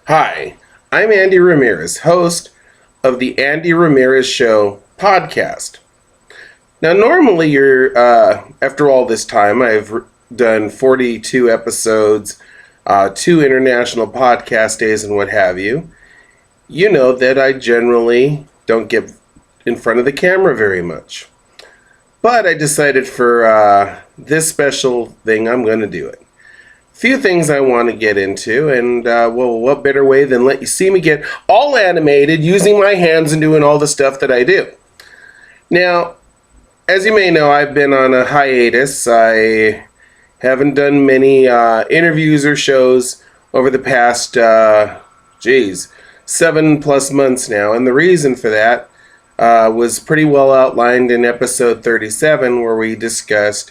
Hi, I'm Andy Ramirez, host of the Andy Ramirez Show podcast. Now, normally, after all this time, I've done 42 episodes, 2 international podcast days, and what have you. You know that I generally don't get in front of the camera very much. But I decided for this special thing, I'm going to do it. Few things I want to get into, and what better way than let you see me get all animated using my hands and doing all the stuff that I do. Now, as you may know, I've been on a hiatus. I haven't done many interviews or shows over the past, 7+ months now, and the reason for that was pretty well outlined in episode 37, where we discussed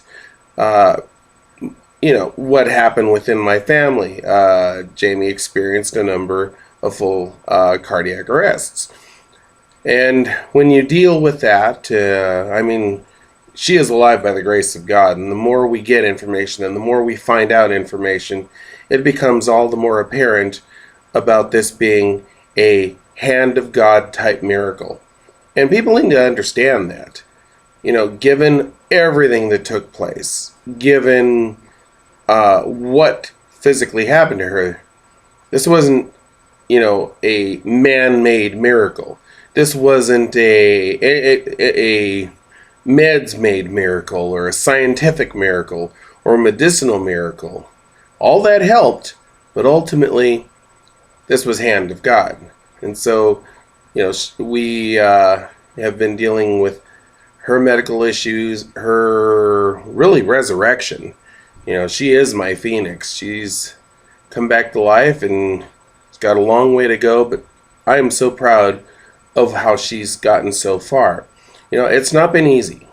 what happened within my family. Jamie experienced a number of full cardiac arrests. And when you deal with that, she is alive by the grace of God. And the more we get information and the more we find out information, it becomes all the more apparent about this being a hand of God type miracle. And people need to understand that. Given everything that took place, given what physically happened to her, this wasn't, a man-made miracle. This wasn't a meds-made miracle or a scientific miracle or a medicinal miracle. All that helped, but ultimately, this was hand of God. And so, we have been dealing with her medical issues, her really resurrection. She is my phoenix. She's come back to life and it's got a long way to go, but I am so proud of how she's gotten so far. It's not been easy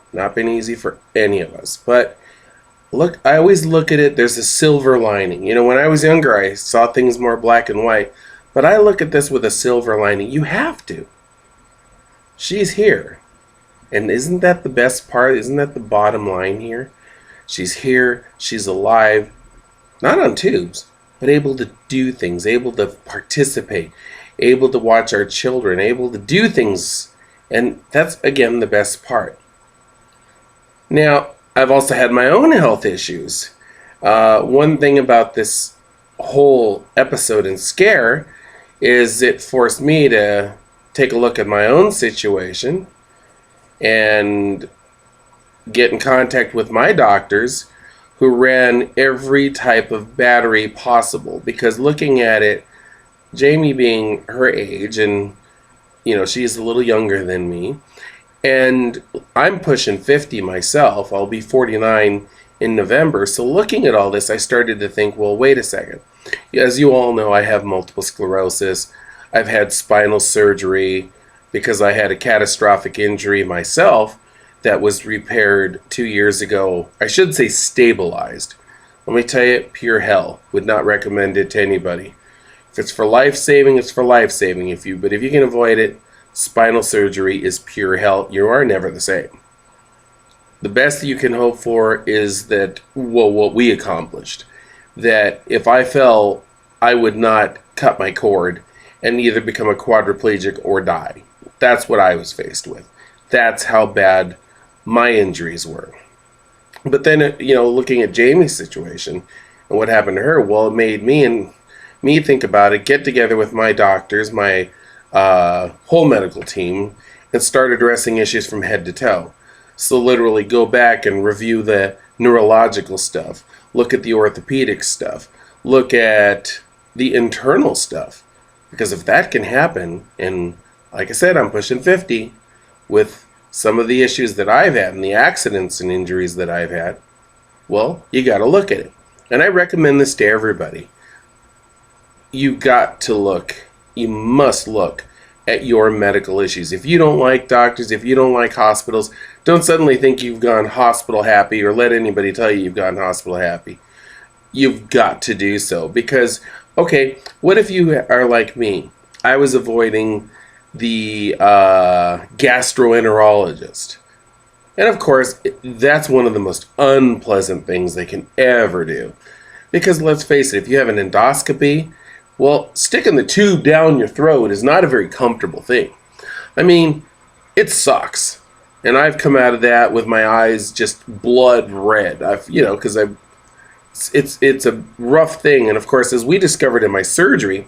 for any of us, but look, I always look at it, there's a silver lining. When I was younger, I saw things more black and white, but I look at this with a silver lining. You have to. She's here. And isn't that the best part? Isn't that the bottom line here? She's here, she's alive, not on tubes, but able to do things, able to participate, able to watch our children, able to do things. And that's, again, the best part. Now, I've also had my own health issues. One thing about this whole episode and scare is it forced me to take a look at my own situation and get in contact with my doctors, who ran every type of battery possible. Because looking at it, Jamie being her age, and she's a little younger than me, and I'm pushing 50 myself. I'll be 49 in November. So looking at all this, I started to think, well, wait a second. As you all know, I have multiple sclerosis. I've had spinal surgery because I had a catastrophic injury myself that was repaired 2 years ago. I should say stabilized. Let me tell you, pure hell. Would not recommend it to anybody. If it's for life-saving, it's for life-saving. But if you can avoid it, spinal surgery is pure hell. You are never the same. The best that you can hope for is that, what we accomplished. That if I fell, I would not cut my cord and either become a quadriplegic or die. That's what I was faced with. That's how bad my injuries were. But then, looking at Jamie's situation and what happened to her, well, it made me think about it, get together with my doctors, my whole medical team, and start addressing issues from head to toe. So literally go back and review the neurological stuff, look at the orthopedic stuff, look at the internal stuff. Because if that can happen, and like I said, I'm pushing 50, with some of the issues that I've had and the accidents and injuries that I've had, well, you got to look at it. And I recommend this to everybody. You got to look. You must look at your medical issues. If you don't like doctors, if you don't like hospitals, don't suddenly think you've gone hospital happy or let anybody tell you you've gone hospital happy. You've got to do so. Because, okay, what if you are like me? I was avoiding the gastroenterologist. And of course, that's one of the most unpleasant things they can ever do. Because let's face it, if you have an endoscopy, Well, sticking the tube down your throat is not a very comfortable thing. I mean, it sucks. And I've come out of that with my eyes just blood red. Because it's a rough thing. And of course, as we discovered in my surgery,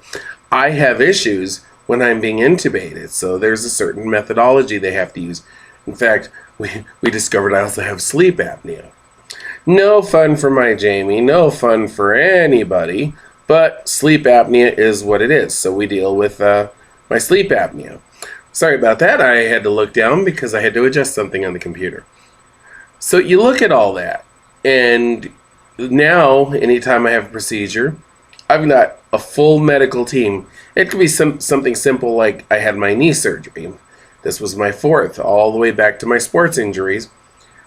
I have issues when I'm being intubated. So there's a certain methodology they have to use. In fact, we discovered I also have sleep apnea. No fun for my Jamie, no fun for anybody, but sleep apnea is what it is. So we deal with my sleep apnea. Sorry about that. I had to look down because I had to adjust something on the computer. So you look at all that, and now anytime I have a procedure, I've got a full medical team. It could be something simple like I had my knee surgery. This was my fourth, all the way back to my sports injuries.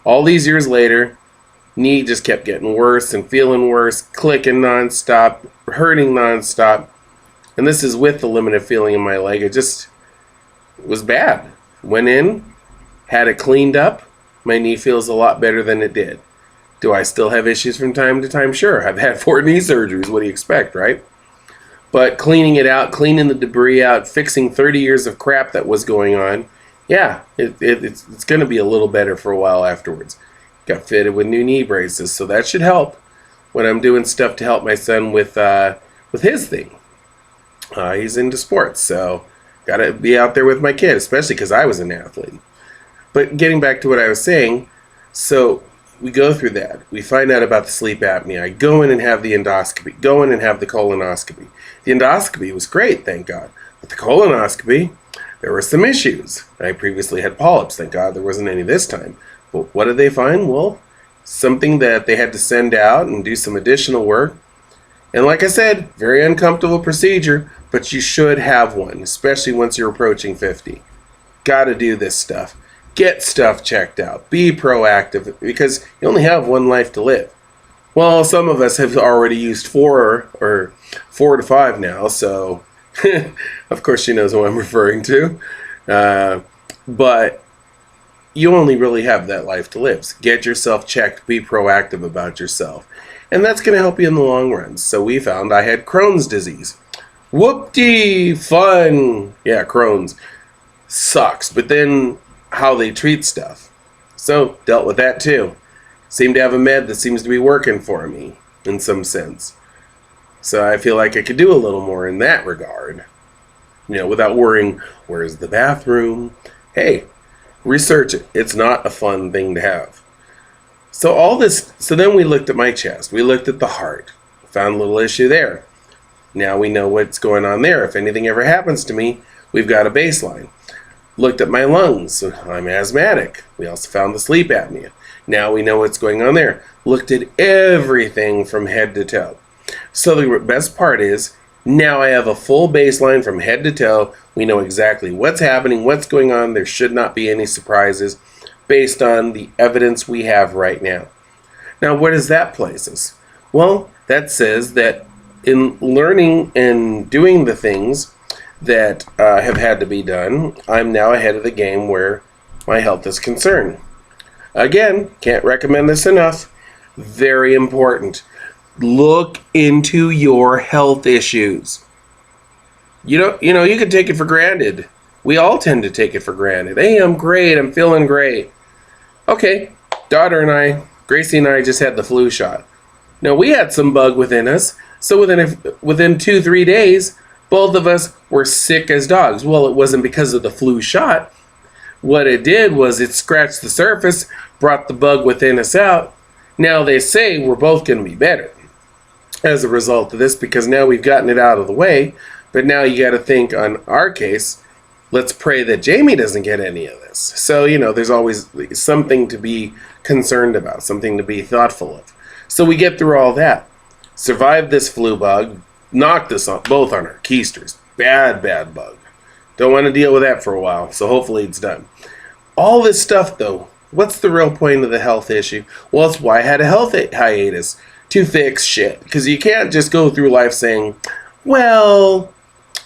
All these years later, knee just kept getting worse and feeling worse, clicking nonstop, hurting nonstop. And this is with the limited feeling in my leg. It just was bad. Went in, had it cleaned up. My knee feels a lot better than it did. Do I still have issues from time to time? Sure. I've had 4 knee surgeries. What do you expect, right? But cleaning it out, cleaning the debris out, fixing 30 years of crap that was going on, yeah, it's going to be a little better for a while afterwards. Got fitted with new knee braces, so that should help when I'm doing stuff to help my son with his thing. He's into sports, so got to be out there with my kid, especially because I was an athlete. But getting back to what I was saying, so we go through that. We find out about the sleep apnea. I go in and have the endoscopy. Go in and have the colonoscopy. The endoscopy was great, thank God. But the colonoscopy, there were some issues. I previously had polyps. Thank God there wasn't any this time. But what did they find? Well, something that they had to send out and do some additional work. And like I said, very uncomfortable procedure, but you should have one, especially once you're approaching 50. Got to do this stuff. Get stuff checked out. Be proactive because you only have one life to live. Well, some of us have already used 4 to 5 now, so of course she knows who I'm referring to. But you only really have that life to live. So get yourself checked. Be proactive about yourself. And that's going to help you in the long run. So we found I had Crohn's disease. Whoop-dee! Fun! Yeah, Crohn's. Sucks. But then how they treat stuff. So, dealt with that too. Seem to have a med that seems to be working for me, in some sense. So I feel like I could do a little more in that regard. Without worrying, where's the bathroom? Hey, research it. It's not a fun thing to have. So then we looked at my chest. We looked at the heart. Found a little issue there. Now we know what's going on there. If anything ever happens to me, we've got a baseline. Looked at my lungs. I'm asthmatic. We also found the sleep apnea. Now we know what's going on there. Looked at everything from head to toe. So the best part is, now I have a full baseline from head to toe. We know exactly what's happening, what's going on. There should not be any surprises based on the evidence we have right now. Now, where does that place us? Well, that says that in learning and doing the things that have had to be done, I'm now ahead of the game where my health is concerned. Again, can't recommend this enough. Very important. Look into your health issues. You can take it for granted. We all tend to take it for granted. Hey, I'm great. I'm feeling great. Okay, Gracie and I just had the flu shot. Now, we had some bug within us, so within 2-3 days, both of us were sick as dogs. Well, it wasn't because of the flu shot. What it did was it scratched the surface, brought the bug within us out. Now they say we're both going to be better as a result of this because now we've gotten it out of the way. But now you got to think on our case, let's pray that Jamie doesn't get any of this. So, there's always something to be concerned about, something to be thoughtful of. So we get through all that. Survived this flu bug, knocked us both on our keisters. Bad bug. Don't want to deal with that for a while, so hopefully it's done. All this stuff, though, what's the real point of the health issue? Well, it's why I had a health hiatus, to fix shit. Because you can't just go through life saying, well,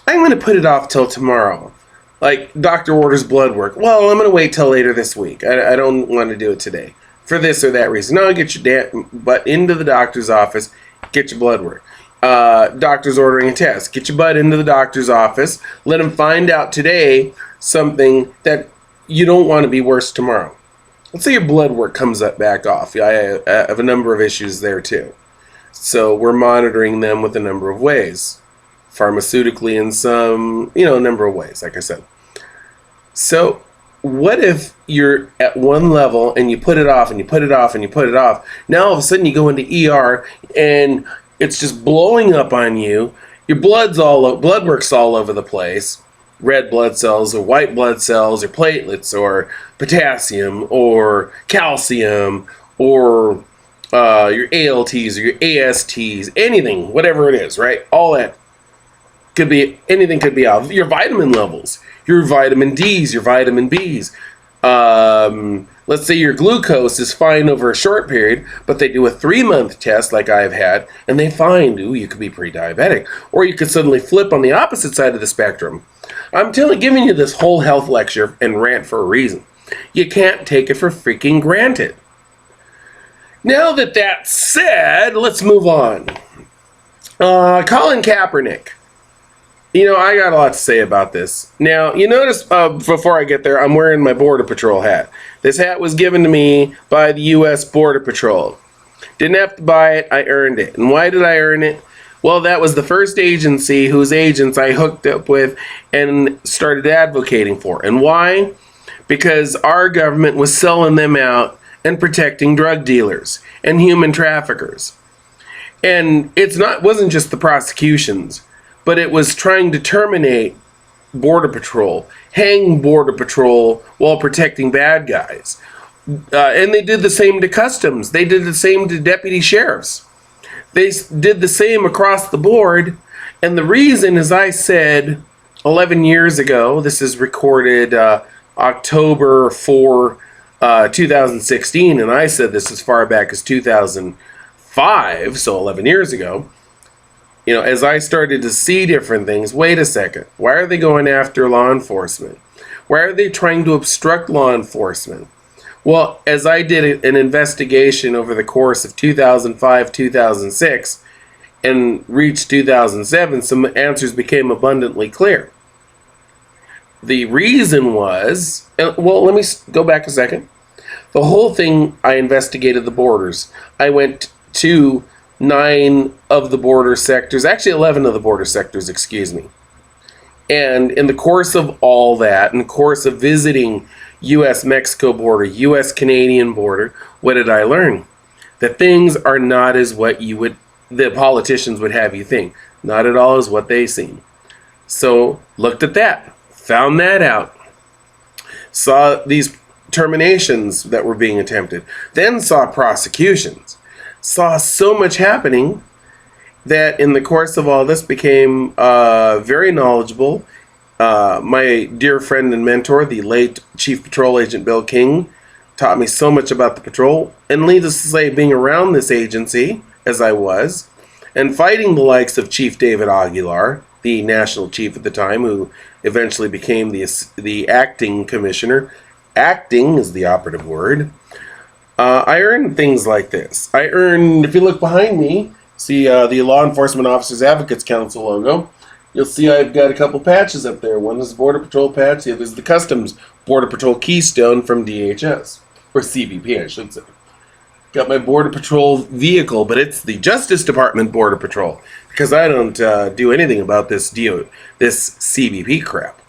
I'm going to put it off till tomorrow. Like, doctor orders blood work. Well, I'm going to wait till later this week. I don't want to do it today for this or that reason. No, get your butt into the doctor's office, get your blood work. doctor's ordering a test. Get your butt into the doctor's office. Let him find out today something that you don't want to be worse tomorrow. Let's say your blood work comes up back off. I have a number of issues there too. So we're monitoring them with a number of ways. Pharmaceutically in some, a number of ways, like I said. So what if you're at one level and you put it off and you put it off and you put it off? Now all of a sudden you go into ER and it's just blowing up on you. Your blood work's all over the place. Red blood cells or white blood cells or platelets or potassium or calcium or your ALTs or your ASTs, anything, whatever it is, right? All that could be, anything could be out. Your vitamin levels, your vitamin Ds, your vitamin Bs. Let's say your glucose is fine over a short period, but they do a 3-month test like I've had, and they find, you could be pre-diabetic. Or you could suddenly flip on the opposite side of the spectrum. I'm giving you this whole health lecture and rant for a reason. You can't take it for freaking granted. Now that that's said, let's move on. Colin Kaepernick. I got a lot to say about this. Now, you notice before I get there, I'm wearing my Border Patrol hat. This hat was given to me by the U.S. Border Patrol. Didn't have to buy it, I earned it. And why did I earn it? Well, that was the first agency whose agents I hooked up with and started advocating for. And why? Because our government was selling them out and protecting drug dealers and human traffickers. And wasn't just the prosecutions, but it was trying to terminate Border Patrol, hang Border Patrol while protecting bad guys. And they did the same to Customs. They did the same to deputy sheriffs. They did the same across the board. And the reason, as I said 11 years ago, this is recorded October 4, 2016, and I said this as far back as 2005, so 11 years ago. As I started to see different things, wait a second, why are they going after law enforcement? Why are they trying to obstruct law enforcement? Well, as I did an investigation over the course of 2005, 2006, and reached 2007, some answers became abundantly clear. The reason was, well, let me go back a second. The whole thing, I investigated the borders. I went to 9 of the border sectors, actually 11 of the border sectors, excuse me. And in the course of all that, in the course of visiting U.S.-Mexico border, U.S.-Canadian border, what did I learn? That things are not as what the politicians would have you think. Not at all as what they seem. So, looked at that, found that out, saw these terminations that were being attempted, then saw prosecutions, saw so much happening that in the course of all this became very knowledgeable. My dear friend and mentor, the late Chief Patrol Agent Bill King, taught me so much about the patrol. And needless to say, being around this agency, as I was, and fighting the likes of Chief David Aguilar, the national chief at the time, who eventually became the acting commissioner. Acting is the operative word. I earned things like this. I earned, if you look behind me, see the Law Enforcement Officers Advocates Council logo. You'll see I've got a couple patches up there. One is the Border Patrol patch, the other is the Customs Border Patrol Keystone from DHS, or CBP, I should say. Got my Border Patrol vehicle, but it's the Justice Department Border Patrol, because I don't do anything about this CBP crap.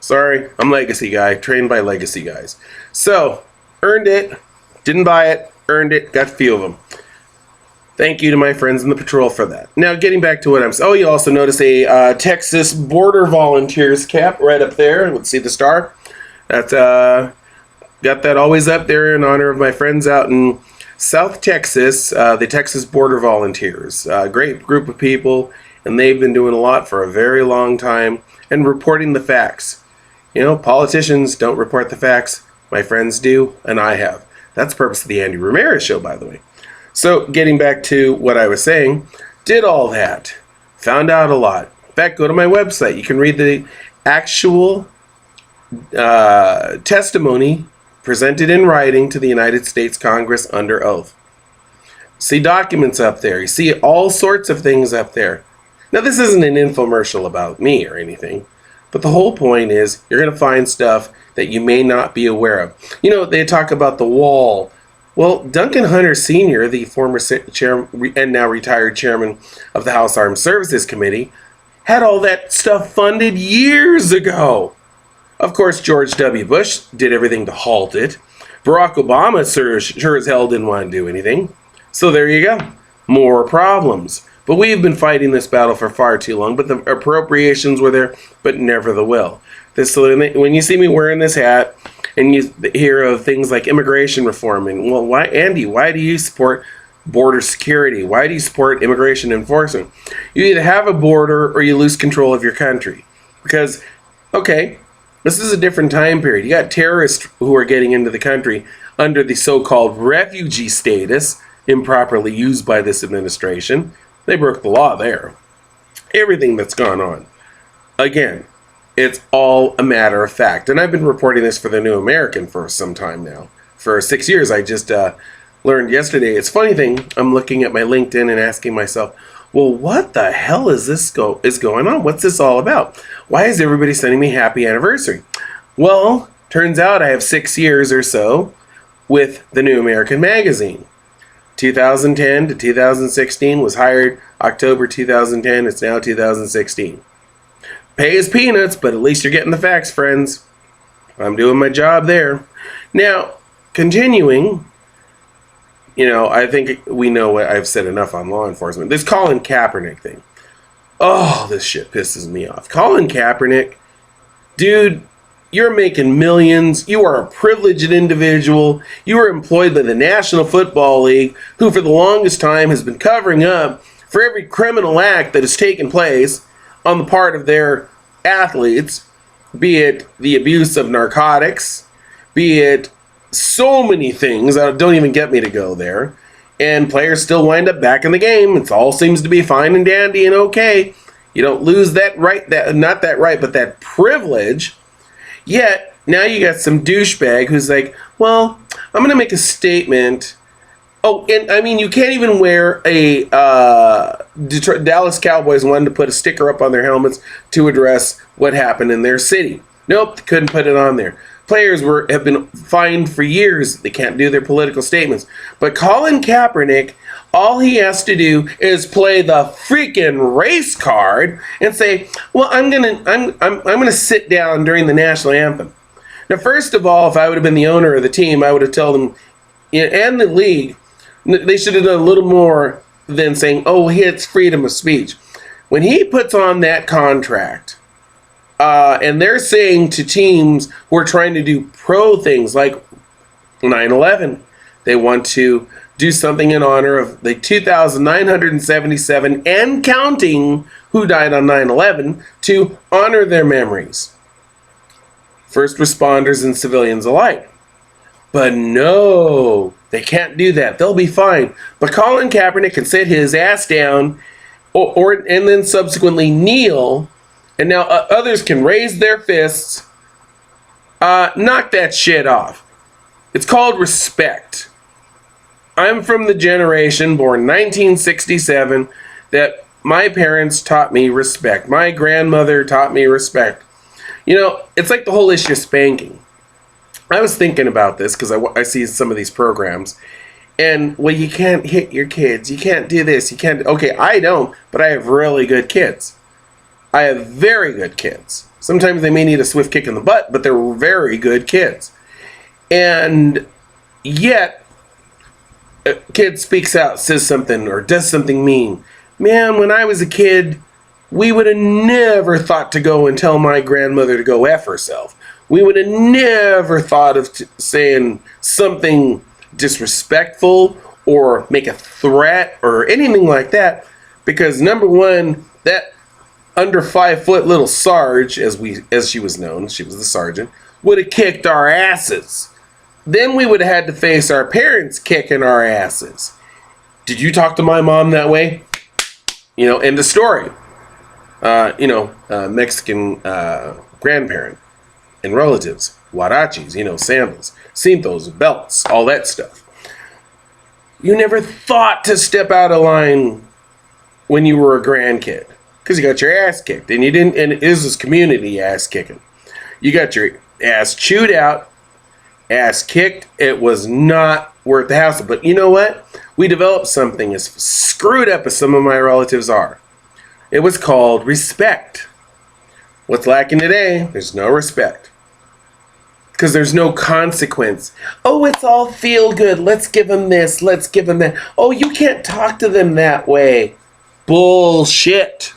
Sorry, I'm legacy guy, trained by legacy guys. So, earned it, didn't buy it, earned it, got a few of them. Thank you to my friends in the patrol for that. Now, getting back to what I'm saying. Oh, you also notice a Texas Border Volunteers cap right up there. Let's see the star. That's got that always up there in honor of my friends out in South Texas, the Texas Border Volunteers. Great group of people, and they've been doing a lot for a very long time and reporting the facts. Politicians don't report the facts. My friends do, and I have. That's the purpose of the Andy Ramirez show, by the way. So, getting back to what I was saying, did all that, found out a lot. In fact, go to my website. You can read the actual testimony presented in writing to the United States Congress under oath. See documents up there. You see all sorts of things up there. Now, this isn't an infomercial about me or anything, but the whole point is you're going to find stuff that you may not be aware of. You know, they talk about the wall. Well, Duncan Hunter Sr., the former chair and now retired chairman of the House Armed Services Committee, had all that stuff funded years ago. Of course, George W. Bush did everything to halt it. Barack Obama sure as hell didn't want to do anything. So there you go. More problems. But we've been fighting this battle for far too long. But the appropriations were there, but never the will. When you see me wearing this hat and you hear of things like immigration reform, and well, why, Andy, why do you support border security? Why do you support immigration enforcement? You either have a border or you lose control of your country. Because, okay, this is a different time period. You got terrorists who are getting into the country under the so-called refugee status, improperly used by this administration. They broke the law there. Everything that's gone on. Again, it's all a matter of fact. And I've been reporting this for the New American for some time now. For 6 years, I just learned yesterday. It's a funny thing. I'm looking at my LinkedIn and asking myself, well, what the hell is going on? What's this all about? Why is everybody sending me happy anniversary? Well, turns out I have 6 years or so with the New American magazine. 2010 to 2016 was hired October 2010. It's now 2016. Pay is peanuts, but at least you're getting the facts, friends. I'm doing my job there. Now, continuing, you know, I think we know what I've said enough on law enforcement. This Colin Kaepernick thing. Oh, this shit pisses me off. Colin Kaepernick, dude, you're making millions. You are a privileged individual. You are employed by the National Football League, who for the longest time has been covering up for every criminal act that has taken place on the part of their athletes, be it the abuse of narcotics, be it so many things. Don't even get me to go there. And players still wind up back in the game. It all seems to be fine and dandy and okay. You don't lose that right, not that right, but that privilege. Yet, now you got some douchebag who's like, well, I'm going to make a statement. Oh, and I mean, you can't even wear a Dallas Cowboys wanted to put a sticker up on their helmets to address what happened in their city. Nope, they couldn't put it on there. Players have been fined for years. They can't do their political statements. But Colin Kaepernick, all he has to do is play the freaking race card and say, "Well, I'm gonna sit down during the national anthem." Now, first of all, if I would have been the owner of the team, I would have told them, and the league, they should have done a little more than saying, "Oh, it's freedom of speech." When he puts on that contract, and they're saying to teams who are trying to do pro things like 9/11, they want to do something in honor of the 2,977 and counting who died on 9/11 to honor their memories. First responders and civilians alike. But no, they can't do that. They'll be fine. But Colin Kaepernick can sit his ass down and then subsequently kneel. And now others can raise their fists. Knock that shit off. It's called respect. I'm from the generation born 1967 that my parents taught me respect. My grandmother taught me respect. You know, it's like the whole issue of spanking. I was thinking about this because I see some of these programs. And, well, you can't hit your kids. You can't do this. You can't. Okay, I don't, but I have really good kids. I have very good kids. Sometimes they may need a swift kick in the butt, but they're very good kids. And yet, a kid speaks out, says something, or does something mean. Man, when I was a kid, we would have never thought to go and tell my grandmother to go F herself. We would have never thought of saying something disrespectful or make a threat or anything like that. Because number one, that under 5 foot little Sarge, as she was known, she was the sergeant, would have kicked our asses. Then we would have had to face our parents kicking our asses. Did you talk to my mom that way? You know, end of story. Mexican grandparent and relatives, huaraches, sandals, cintos, belts, all that stuff. You never thought to step out of line when you were a grandkid because you got your ass kicked, and you didn't. And it is this community ass kicking. You got your ass chewed out, ass kicked. It was not worth the hassle. But you know what? We developed something as screwed up as some of my relatives are. It was called respect. What's lacking today? There's no respect. Because there's no consequence. Oh, it's all feel good. Let's give them this. Let's give them that. Oh, you can't talk to them that way. Bullshit.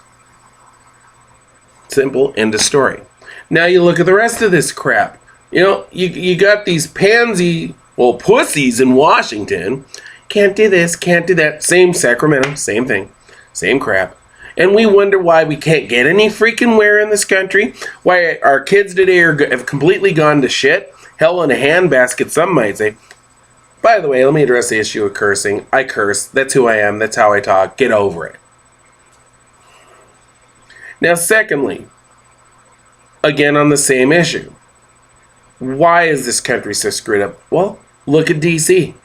Simple. End of story. Now you look at the rest of this crap. You know, you got these pansy, pussies in Washington. Can't do this, can't do that. Same Sacramento, same thing. Same crap. And we wonder why we can't get any freaking wear in this country. Why our kids today have completely gone to shit. Hell in a handbasket, some might say. By the way, let me address the issue of cursing. I curse. That's who I am. That's how I talk. Get over it. Now, secondly, again on the same issue. Why is this country so screwed up? Well, look at D.C.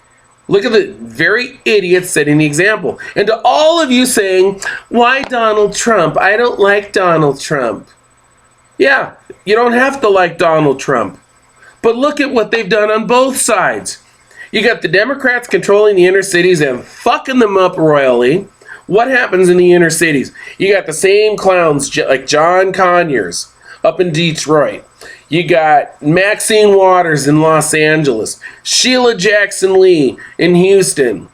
Look at the very idiots setting the example. And to all of you saying, why Donald Trump? I don't like Donald Trump. Yeah, you don't have to like Donald Trump. But look at what they've done on both sides. You got the Democrats controlling the inner cities and fucking them up royally. What happens in the inner cities? You got the same clowns like John Conyers up in Detroit. You got Maxine Waters in Los Angeles, Sheila Jackson Lee in Houston,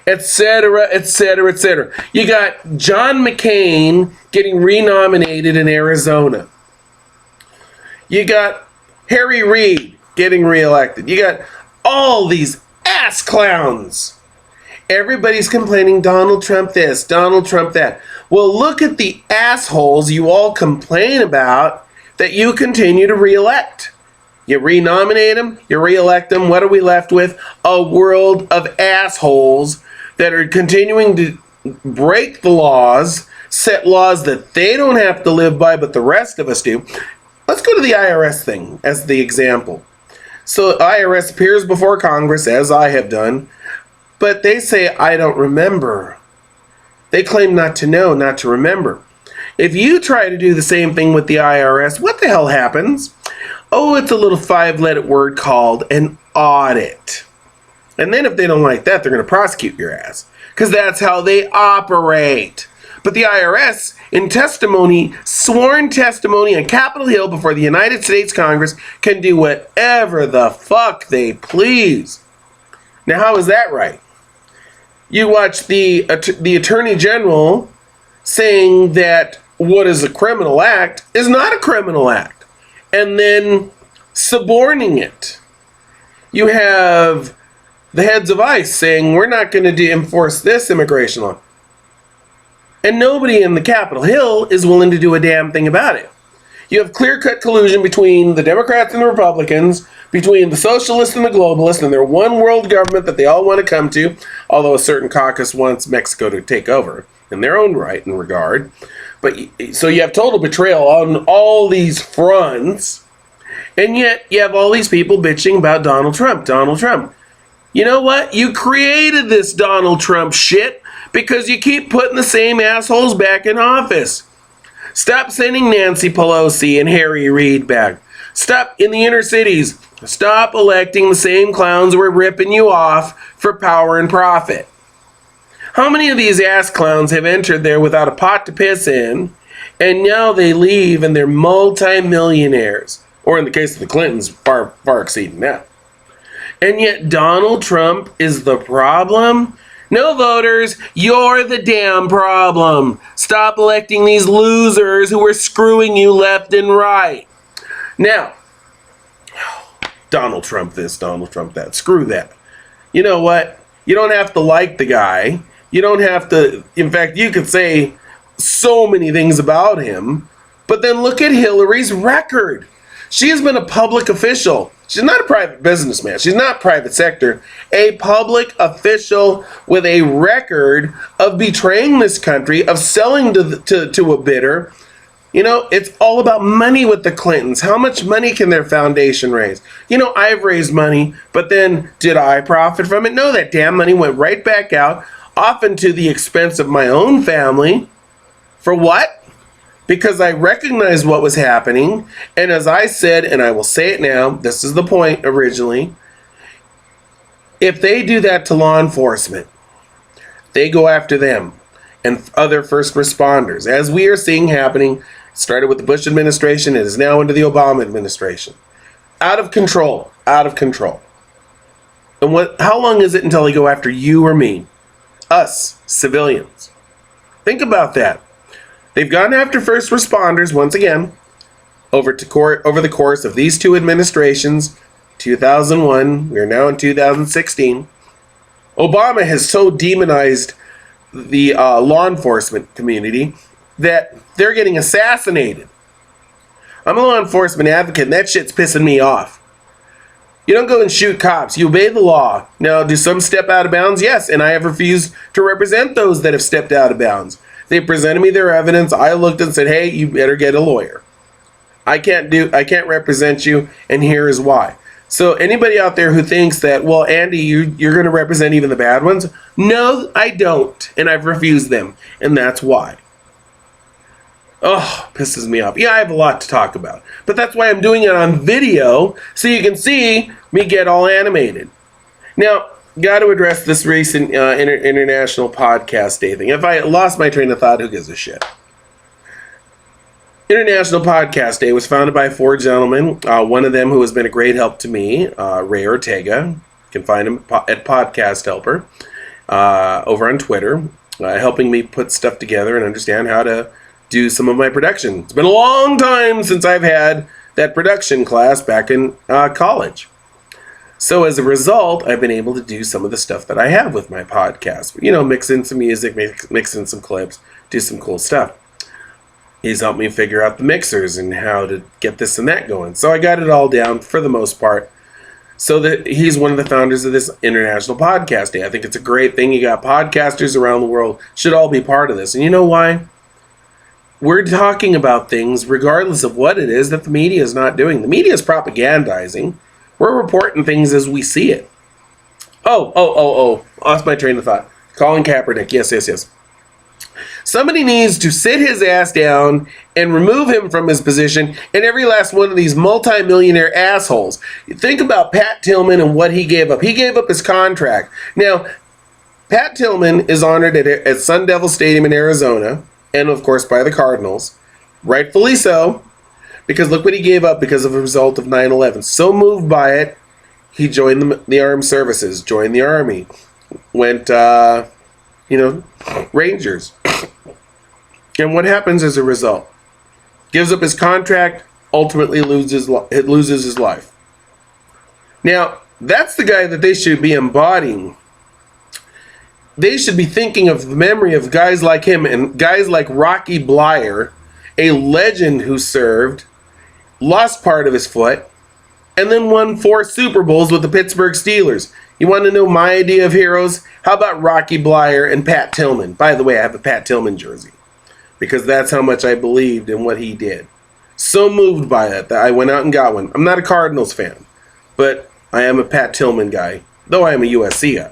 etc., etc., etc. You got John McCain getting renominated in Arizona. You got Harry Reid getting reelected. You got all these ass clowns. Everybody's complaining, Donald Trump this, Donald Trump that. Well, look at the assholes you all complain about that you continue to re-elect. You renominate them, you re-elect them. What are we left with? A world of assholes that are continuing to break the laws, set laws that they don't have to live by, but the rest of us do. Let's go to the IRS thing as the example. So IRS appears before Congress, as I have done, but they say, I don't remember. They claim not to know, not to remember. If you try to do the same thing with the IRS, what the hell happens? Oh, it's a little 5-letter word called an audit. And then if they don't like that, they're going to prosecute your ass. Because that's how they operate. But the IRS, in testimony, sworn testimony on Capitol Hill before the United States Congress, can do whatever the fuck they please. Now, how is that right? You watch the Attorney General saying that what is a criminal act is not a criminal act, and then suborning it. You have the heads of ICE saying we're not going to enforce this immigration law, and nobody in the Capitol Hill is willing to do a damn thing about it. You have clear-cut collusion between the Democrats and the Republicans, between the socialists and the globalists, and their one world government that they all want to come to, although a certain caucus wants Mexico to take over in their own right and regard. But so you have total betrayal on all these fronts, and yet you have all these people bitching about Donald Trump. Donald Trump. You know what? You created this Donald Trump shit because you keep putting the same assholes back in office. Stop sending Nancy Pelosi and Harry Reid back. Stop in the inner cities. Stop electing the same clowns who are ripping you off for power and profit. How many of these ass clowns have entered there without a pot to piss in, and now they leave and they're multi-millionaires? Or in the case of the Clintons, far exceeding that. And yet Donald Trump is the problem? No, voters, you're the damn problem. Stop electing these losers who are screwing you left and right. Now, Donald Trump this, Donald Trump that. Screw that. You know what? You don't have to like the guy. You don't have to, in fact, you could say so many things about him, but then look at Hillary's record. She has been a public official. She's not a private businessman. She's not private sector. A public official with a record of betraying this country, of selling to a bidder, It's all about money with the Clintons. How much money can their foundation raise? I've raised money, but then did I profit from it? No, that damn money went right back out, often to the expense of my own family. For what? Because I recognized what was happening, and as I said, and I will say it now, this is the point originally, if they do that to law enforcement, they go after them and other first responders, as we are seeing happening. Started with the Bush administration, it is now into the Obama administration. Out of control, out of control. And how long is it until they go after you or me? Us, civilians. Think about that. They've gone after first responders once again over the course of these two administrations, 2001, we are now in 2016. Obama has so demonized the law enforcement community that they're getting assassinated. I'm a law enforcement advocate, and that shit's pissing me off. You don't go and shoot cops. You obey the law. Now, do some step out of bounds? Yes, and I have refused to represent those that have stepped out of bounds. They presented me their evidence. I looked and said, hey, you better get a lawyer. I can't represent you, and here is why. So anybody out there who thinks that, well, Andy, you're going to represent even the bad ones? No, I don't, and I've refused them, and that's why. Oh, pisses me off. Yeah, I have a lot to talk about, but that's why I'm doing it on video, so you can see me get all animated. Now, got to address this recent International Podcast Day thing. If I lost my train of thought, who gives a shit? International Podcast Day was founded by four gentlemen. One of them who has been a great help to me, Ray Ortega. You can find him at Podcast Helper over on Twitter, helping me put stuff together and understand how to do some of my production. It's been a long time since I've had that production class back in college. So as a result, I've been able to do some of the stuff that I have with my podcast. Mix in some music, mix in some clips, do some cool stuff. He's helped me figure out the mixers and how to get this and that going. So I got it all down for the most part. So that he's one of the founders of this International Podcast Day. I think it's a great thing. You got podcasters around the world, should all be part of this. And you know why? We're talking about things regardless of what it is that the media is not doing. The media is propagandizing. We're reporting things as we see it. Oh. Lost my train of thought. Colin Kaepernick. Yes. Somebody needs to sit his ass down and remove him from his position, and every last one of these multi-millionaire assholes. You think about Pat Tillman and what he gave up. He gave up his contract. Now, Pat Tillman is honored at Sun Devil Stadium in Arizona, and of course by the Cardinals. Rightfully so. Because look what he gave up because of a result of 9/11. So moved by it, he joined the armed services, joined the Army, went, Rangers. And what happens as a result? Gives up his contract, ultimately loses his life. Now, that's the guy that they should be embodying. They should be thinking of the memory of guys like him and guys like Rocky Bleier, a legend who served, lost part of his foot, and then won 4 Super Bowls with the Pittsburgh Steelers. You want to know my idea of heroes? How about Rocky Bleier and Pat Tillman? By the way, I have a Pat Tillman jersey because that's how much I believed in what he did. So moved by that I went out and got one. I'm not a Cardinals fan, but I am a Pat Tillman guy, though I am a USC guy.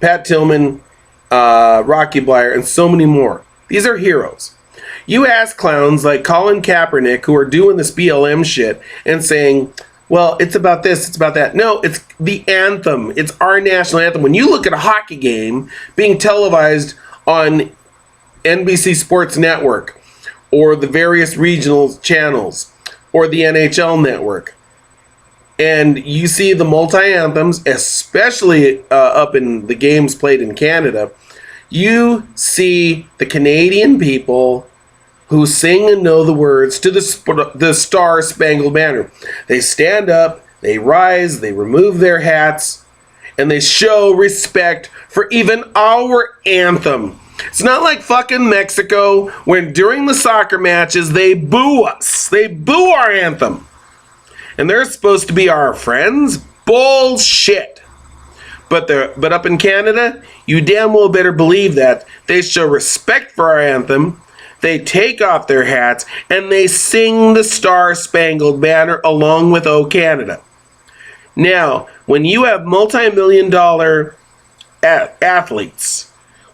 Pat Tillman, Rocky Bleier, and so many more. These are heroes. You ask clowns like Colin Kaepernick who are doing this BLM shit and saying, well, it's about this, it's about that. No, it's the anthem. It's our national anthem. When you look at a hockey game being televised on NBC Sports Network or the various regional channels or the NHL network, and you see the multi-anthems, especially up in the games played in Canada, you see the Canadian people who sing and know the words to the Star-Spangled Banner. They stand up, they rise, they remove their hats, and they show respect for even our anthem. It's not like fucking Mexico when during the soccer matches they boo us. They boo our anthem. And they're supposed to be our friends? Bullshit. But up in Canada, you damn well better believe that they show respect for our anthem. they take off their hats and they sing the Star-Spangled Banner along with "O Canada." Now, when you have multi-million-dollar athletes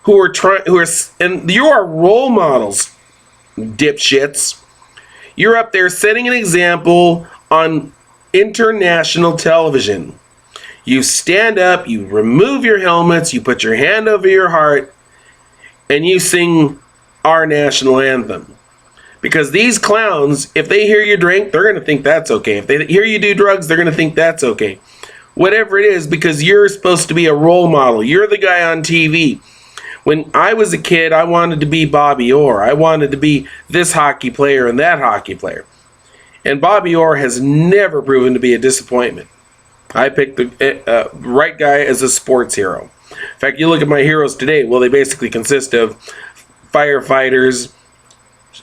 and you are role models, dipshits. You're up there setting an example on international television. You stand up, you remove your helmets, you put your hand over your heart, and you sing our national anthem. Because these clowns, if they hear you drink, they're going to think that's okay. If they hear you do drugs, they're going to think that's okay. Whatever it is, because you're supposed to be a role model. You're the guy on TV. When I was a kid, I wanted to be Bobby Orr. I wanted to be this hockey player and that hockey player. And Bobby Orr has never proven to be a disappointment. I picked the right guy as a sports hero. In fact, you look at my heroes today, well, they basically consist of firefighters,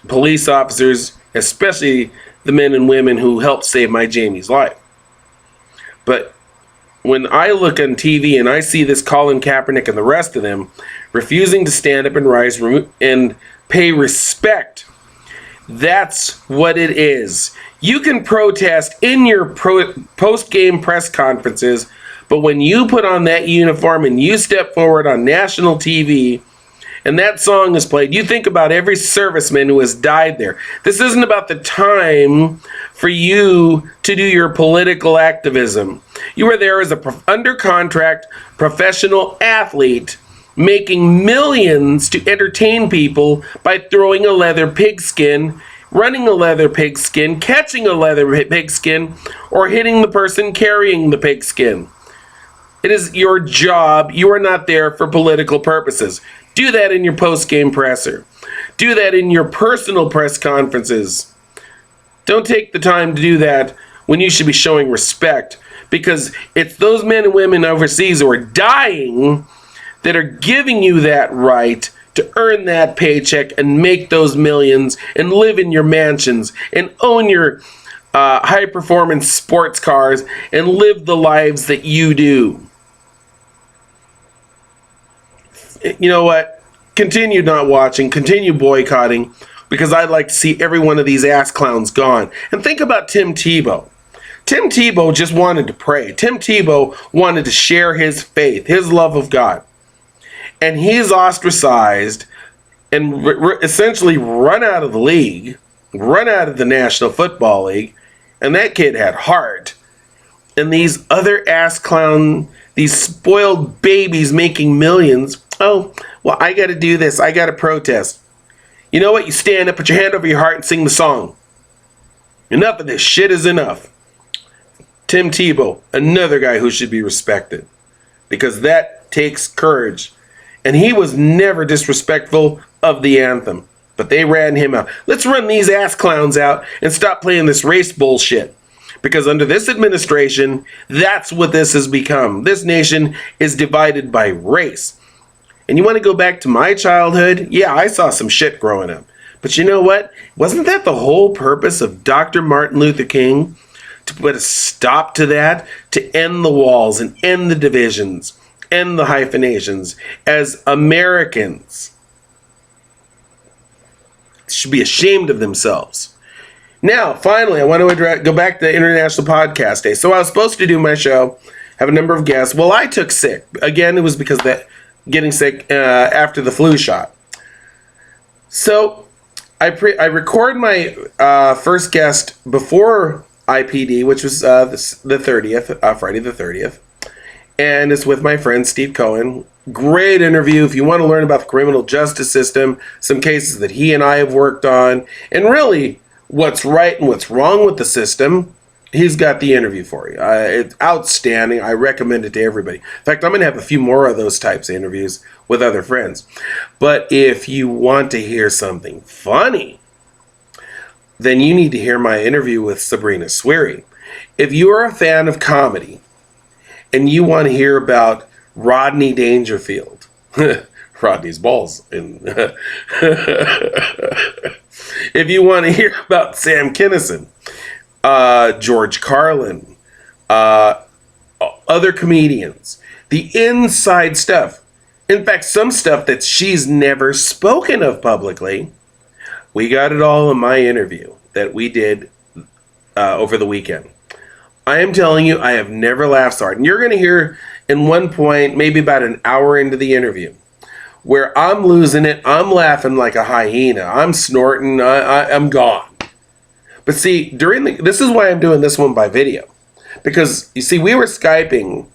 police officers, especially the men and women who helped save my Jamie's life. But when I look on TV and I see this Colin Kaepernick and the rest of them refusing to stand up and rise and pay respect, that's what it is. You can protest in your post-game press conferences, but when you put on that uniform and you step forward on national TV and that song is played, you think about every serviceman who has died there. This isn't about the time for you to do your political activism. You are there as a under contract professional athlete making millions to entertain people by throwing a leather pigskin, running a leather pigskin, catching a leather pigskin, or hitting the person carrying the pigskin. It is your job. You are not there for political purposes. Do that in your post-game presser. Do that in your personal press conferences. Don't take the time to do that when you should be showing respect, because it's those men and women overseas who are dying that are giving you that right to earn that paycheck and make those millions and live in your mansions and own your high-performance sports cars and live the lives that you do. You know what? Continue not watching, continue boycotting, because I'd like to see every one of these ass clowns gone. And think about Tim Tebow. Tim Tebow just wanted to pray. Tim Tebow wanted to share his faith, his love of God. And he's ostracized and essentially run out of the league, run out of the National Football League, and that kid had heart. And these other ass clown, these spoiled babies making millions, oh, well, I got to do this. I got to protest. You know what? You stand up, put your hand over your heart, and sing the song. Enough of this shit is enough. Tim Tebow, another guy who should be respected, because that takes courage. And he was never disrespectful of the anthem, but they ran him out. Let's run these ass clowns out and stop playing this race bullshit. Because under this administration, that's what this has become. This nation is divided by race. And you want to go back to my childhood? Yeah, I saw some shit growing up. But you know what? Wasn't that the whole purpose of Dr. Martin Luther King? To put a stop to that, to end the walls and end the divisions, end the hyphenations. As Americans should be ashamed of themselves. Now, finally, I want to go back to International Podcast Day. So I was supposed to do my show, have a number of guests. Well, I took sick. Again, it was because that getting sick after the flu shot. So I record my first guest before IPD, which was the 30th, Friday the 30th. And it's with my friend Steve Cohen. Great interview. If you want to learn about the criminal justice system, some cases that he and I have worked on, and really what's right and what's wrong with the system, he's got the interview for you. It's outstanding. I recommend it to everybody. In fact, I'm going to have a few more of those types of interviews with other friends. But if you want to hear something funny, then you need to hear my interview with Sabrina Souiri. If you are a fan of comedy and you want to hear about Rodney Dangerfield, Rodney's balls, if you want to hear about Sam Kinison, George Carlin, other comedians, the inside stuff, in fact, some stuff that she's never spoken of publicly, We got it all in my interview that we did over the weekend. I am telling you, I have never laughed so hard. And you're going to hear in one point, maybe about an hour into the interview, where I'm losing it. I'm laughing like a hyena. I'm snorting. I'm gone. But see, this is why I'm doing this one by video. Because, you see, we were Skyping,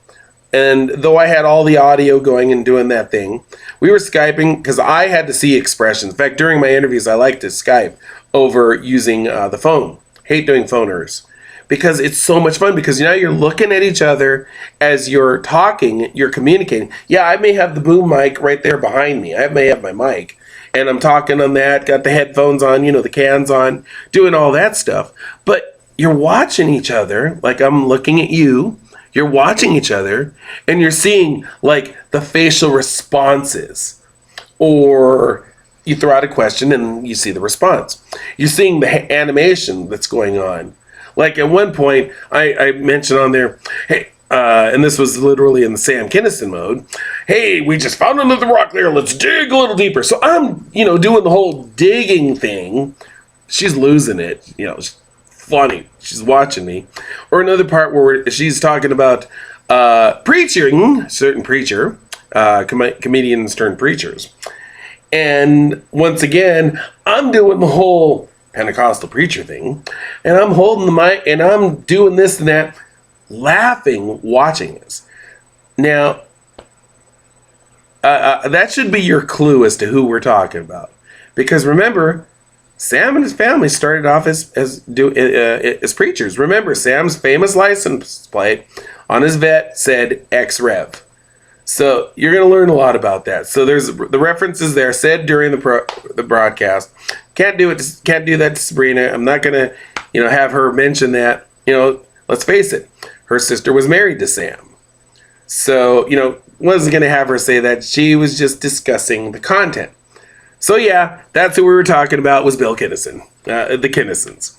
and though I had all the audio going and doing that thing, we were Skyping because I had to see expressions. In fact, during my interviews, I like to Skype over using the phone. Hate doing phoners. Because it's so much fun, because now you're looking at each other as you're talking, you're communicating. Yeah, I may have the boom mic right there behind me. I may have my mic, and I'm talking on that, got the headphones on, the cans on, doing all that stuff. But you're watching each other, like I'm looking at you, you're watching each other, and you're seeing like the facial responses. Or you throw out a question and you see the response. You're seeing the animation that's going on. Like at one point, I mentioned on there, hey, and this was literally in the Sam Kinison mode, hey, we just found another rock there, let's dig a little deeper. So I'm, doing the whole digging thing. She's losing it, it's funny. She's watching me. Or another part where she's talking about preaching, certain preacher, comedians turned preachers. And once again, I'm doing the whole Pentecostal preacher thing, and I'm holding the mic and I'm doing this and that, laughing, watching this. Now, that should be your clue as to who we're talking about, because remember, Sam and his family started off as preachers. Remember, Sam's famous license plate on his vet said ex-rev. So you're going to learn a lot about that. So there's the references there said during the broadcast. Can't do that to Sabrina. I'm not going to, have her mention that. Let's face it. Her sister was married to Sam. So, wasn't going to have her say that. She was just discussing the content. So yeah, that's who we were talking about, was Bill Kinison, the Kinisons.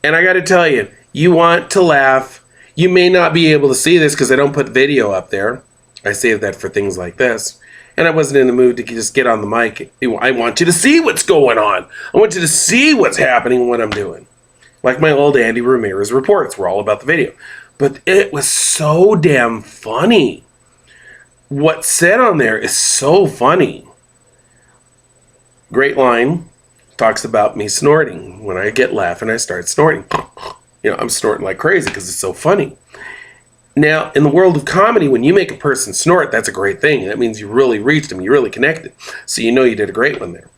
And I got to tell you, you want to laugh. You may not be able to see this because I don't put video up there. I save that for things like this. And I wasn't in the mood to just get on the mic. I want you to see what's going on. I want you to see what's happening and what I'm doing. Like my old Andy Ramirez reports were all about the video. But it was so damn funny. What's said on there is so funny. Great line. Talks about me snorting. When I get laughing, I start snorting. I'm snorting like crazy because it's so funny. Now, in the world of comedy, when you make a person snort, that's a great thing. That means you really reached them. You really connected. So you did a great one there.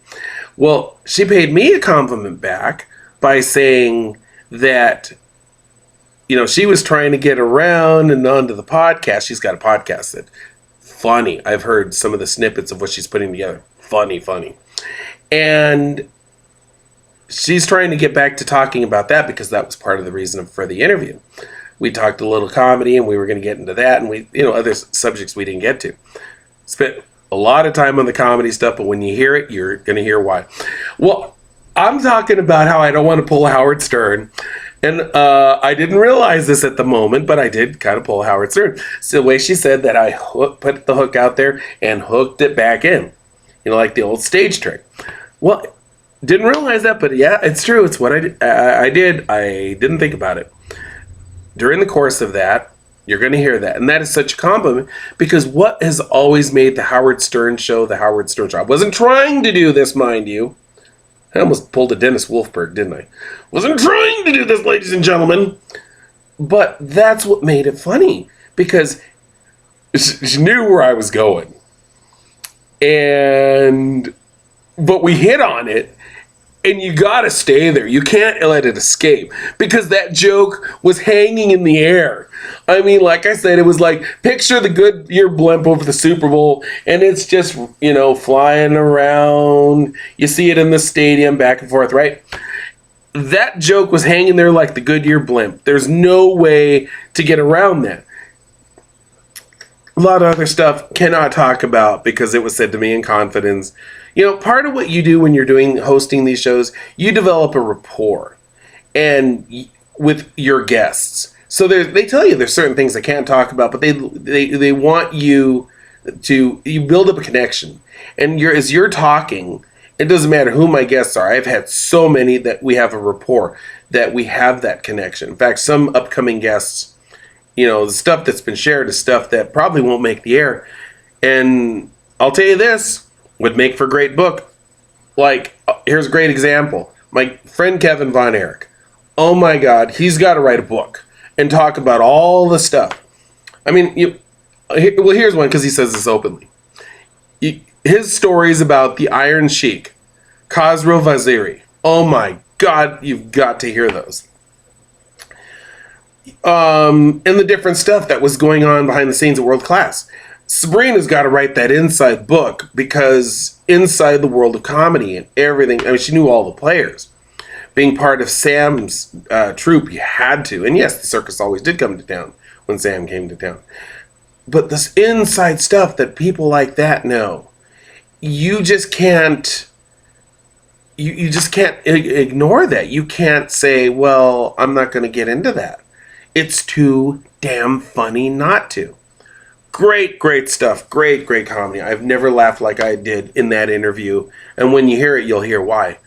Well, she paid me a compliment back by saying that, she was trying to get around and onto the podcast. She's got a podcast that funny. I've heard some of the snippets of what she's putting together. Funny. And she's trying to get back to talking about that because that was part of the reason for the interview. We talked a little comedy, and we were going to get into that, and we, other subjects we didn't get to. Spent a lot of time on the comedy stuff, but when you hear it, you're going to hear why. Well, I'm talking about how I don't want to pull a Howard Stern, and I didn't realize this at the moment, but I did kind of pull a Howard Stern. So the way she said that, I put the hook out there and hooked it back in, like the old stage trick. Well, didn't realize that, but yeah, it's true. It's what I did. I didn't think about it. During the course of that, you're going to hear that. And that is such a compliment, because what has always made the Howard Stern show the Howard Stern show? I wasn't trying to do this, mind you. I almost pulled a Dennis Wolfberg, didn't I? Wasn't trying to do this, ladies and gentlemen. But that's what made it funny, because she knew where I was going. But we hit on it. And you gotta stay there. You can't let it escape, because that joke was hanging in the air. I mean, like I said, it was like, picture the Goodyear blimp over the Super Bowl, and it's just, flying around. You see it in the stadium, back and forth, right? That joke was hanging there like the Goodyear blimp. There's no way to get around that. A lot of other stuff cannot talk about because it was said to me in confidence. Part of what you do when you're hosting these shows, you develop a rapport and with your guests. So they tell you there's certain things they can't talk about, but they want you to build up a connection. And as you're talking It doesn't matter who my guests are. I've had so many that we have a rapport, that we have that connection. In fact, some upcoming guests, the stuff that's been shared is stuff that probably won't make the air. And I'll tell you this, would make for a great book. Like, here's a great example. My friend Kevin Von Erich. Oh my God, he's got to write a book and talk about all the stuff. I mean, here's one, because he says this openly. His stories about the Iron Sheik, Khosrow Vaziri. Oh my God, you've got to hear those. And the different stuff that was going on behind the scenes at World Class. Sabrina's got to write that inside book, because inside the world of comedy and everything, I mean, she knew all the players. Being part of Sam's troupe, you had to. And yes, the circus always did come to town when Sam came to town. But this inside stuff that people like that know, you just can't, you just can't ignore that. You can't say, well, I'm not going to get into that. It's too damn funny not to. Great, great stuff. Great, great comedy. I've never laughed like I did in that interview. And when you hear it, you'll hear why.